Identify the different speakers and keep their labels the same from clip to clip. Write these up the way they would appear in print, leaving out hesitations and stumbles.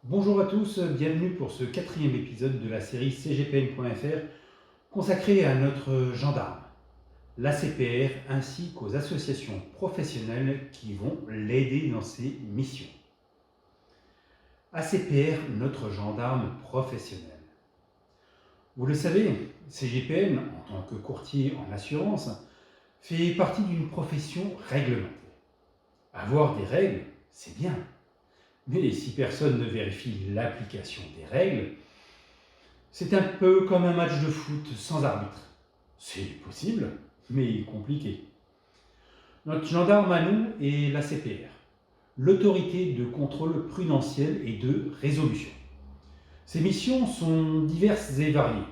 Speaker 1: Bonjour à tous, bienvenue pour ce quatrième épisode de la série CGPN.fr consacrée à notre gendarme, l'ACPR ainsi qu'aux associations professionnelles qui vont l'aider dans ses missions. ACPR, notre gendarme professionnel. Vous le savez, CGPN, en tant que courtier en assurance, fait partie d'une profession réglementée. Avoir des règles, c'est bien. Mais si personne ne vérifie l'application des règles, c'est un peu comme un match de foot sans arbitre. C'est possible, mais compliqué. Notre gendarme à nous est l'ACPR, l'autorité de contrôle prudentiel et de résolution. Ses missions sont diverses et variées.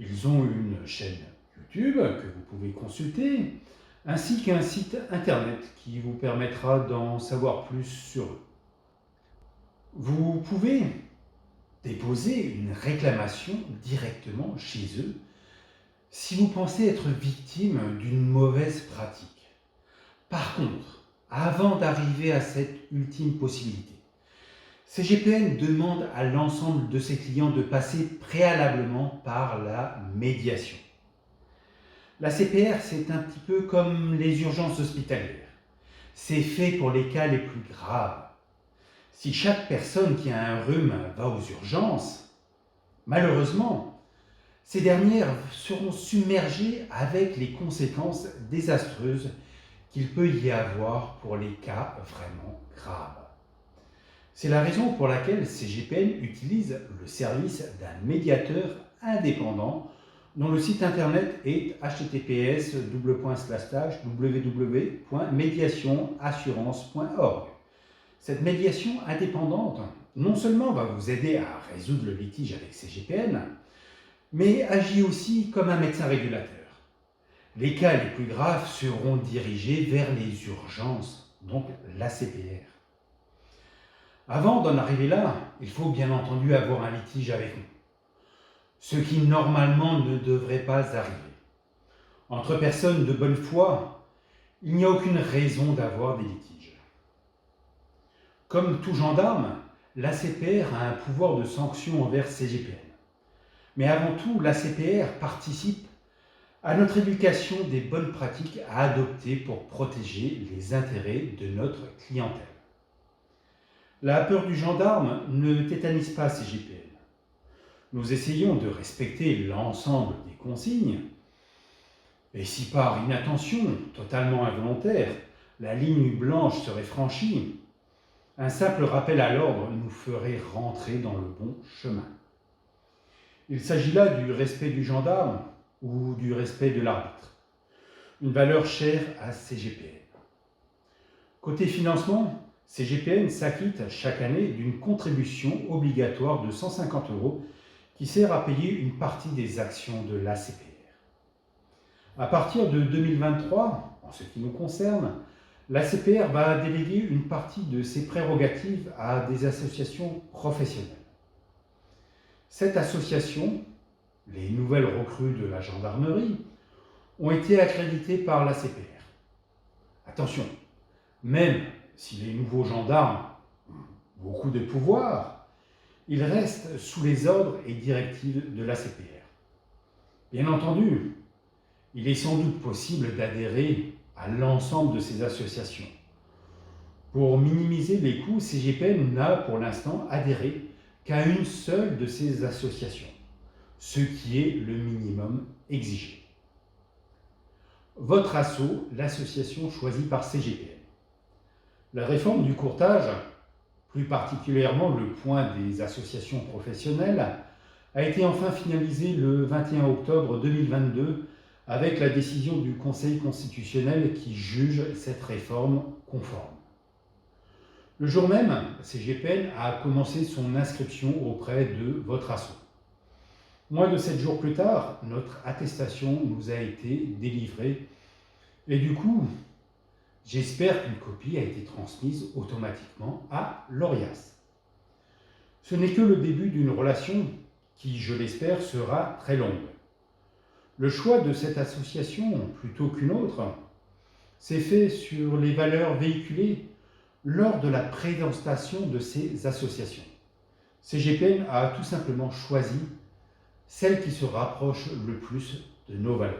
Speaker 1: Ils ont une chaîne YouTube que vous pouvez consulter, ainsi qu'un site internet qui vous permettra d'en savoir plus sur eux. Vous pouvez déposer une réclamation directement chez eux si vous pensez être victime d'une mauvaise pratique. Par contre, avant d'arriver à cette ultime possibilité, CGPN demande à l'ensemble de ses clients de passer préalablement par la médiation. La CPR, c'est un petit peu comme les urgences hospitalières. C'est fait pour les cas les plus graves. Si chaque personne qui a un rhume va aux urgences, malheureusement, ces dernières seront submergées avec les conséquences désastreuses qu'il peut y avoir pour les cas vraiment graves. C'est la raison pour laquelle CGPN utilise le service d'un médiateur indépendant dont le site internet est https://www.mediationassurance.org. Cette médiation indépendante, non seulement va vous aider à résoudre le litige avec CGPN, mais agit aussi comme un médecin régulateur. Les cas les plus graves seront dirigés vers les urgences, donc l'ACPR. Avant d'en arriver là, il faut bien entendu avoir un litige avec nous, ce qui normalement ne devrait pas arriver. Entre personnes de bonne foi, il n'y a aucune raison d'avoir des litiges. Comme tout gendarme, l'ACPR a un pouvoir de sanction envers CGPN. Mais avant tout, l'ACPR participe à notre éducation des bonnes pratiques à adopter pour protéger les intérêts de notre clientèle. La peur du gendarme ne tétanise pas CGPN. Nous essayons de respecter l'ensemble des consignes, et si par inattention, totalement involontaire, la ligne blanche serait franchie, un simple rappel à l'ordre nous ferait rentrer dans le bon chemin. Il s'agit là du respect du gendarme ou du respect de l'arbitre, une valeur chère à CGPN. Côté financement, CGPN s'acquitte chaque année d'une contribution obligatoire de 150 € qui sert à payer une partie des actions de l'ACPR. À partir de 2023, en ce qui nous concerne, l'ACPR va déléguer une partie de ses prérogatives à des associations professionnelles. Cette association, les nouvelles recrues de la gendarmerie, ont été accréditées par l'ACPR. Attention, même si les nouveaux gendarmes ont beaucoup de pouvoir, ils restent sous les ordres et directives de l'ACPR. Bien entendu, il est sans doute possible d'adhérer à l'ensemble de ces associations. Pour minimiser les coûts, CGPN n'a pour l'instant adhéré qu'à une seule de ces associations, ce qui est le minimum exigé. Votre asso, l'association choisie par CGPN. La réforme du courtage, plus particulièrement le point des associations professionnelles, a été enfin finalisée le 21 octobre 2022 avec la décision du Conseil constitutionnel qui juge cette réforme conforme. Le jour même, CGPN a commencé son inscription auprès de votre asso. Moins de 7 jours plus tard, notre attestation nous a été délivrée et du coup, j'espère qu'une copie a été transmise automatiquement à l'ORIAS. Ce n'est que le début d'une relation qui, je l'espère, sera très longue. Le choix de cette association, plutôt qu'une autre, s'est fait sur les valeurs véhiculées lors de la présentation de ces associations. CGPN a tout simplement choisi celle qui se rapproche le plus de nos valeurs.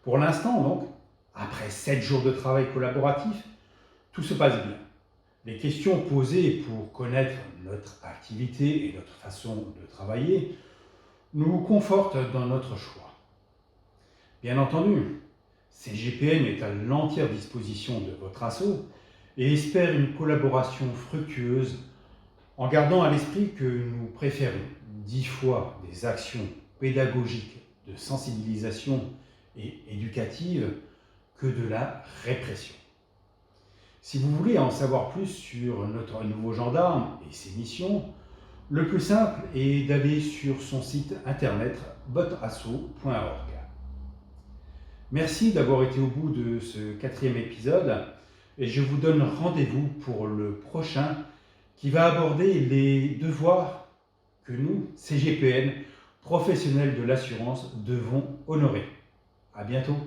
Speaker 1: Pour l'instant, donc, après 7 jours de travail collaboratif, tout se passe bien. Les questions posées pour connaître notre activité et notre façon de travailler nous confortent dans notre choix. Bien entendu, CGPN est à l'entière disposition de votre asso et espère une collaboration fructueuse en gardant à l'esprit que nous préférons 10 fois des actions pédagogiques de sensibilisation et éducative que de la répression. Si vous voulez en savoir plus sur notre nouveau gendarme et ses missions, le plus simple est d'aller sur son site internet votrasso.org. Merci d'avoir été au bout de ce 4e épisode et je vous donne rendez-vous pour le prochain qui va aborder les devoirs que nous, CGPN, professionnels de l'assurance, devons honorer. À bientôt.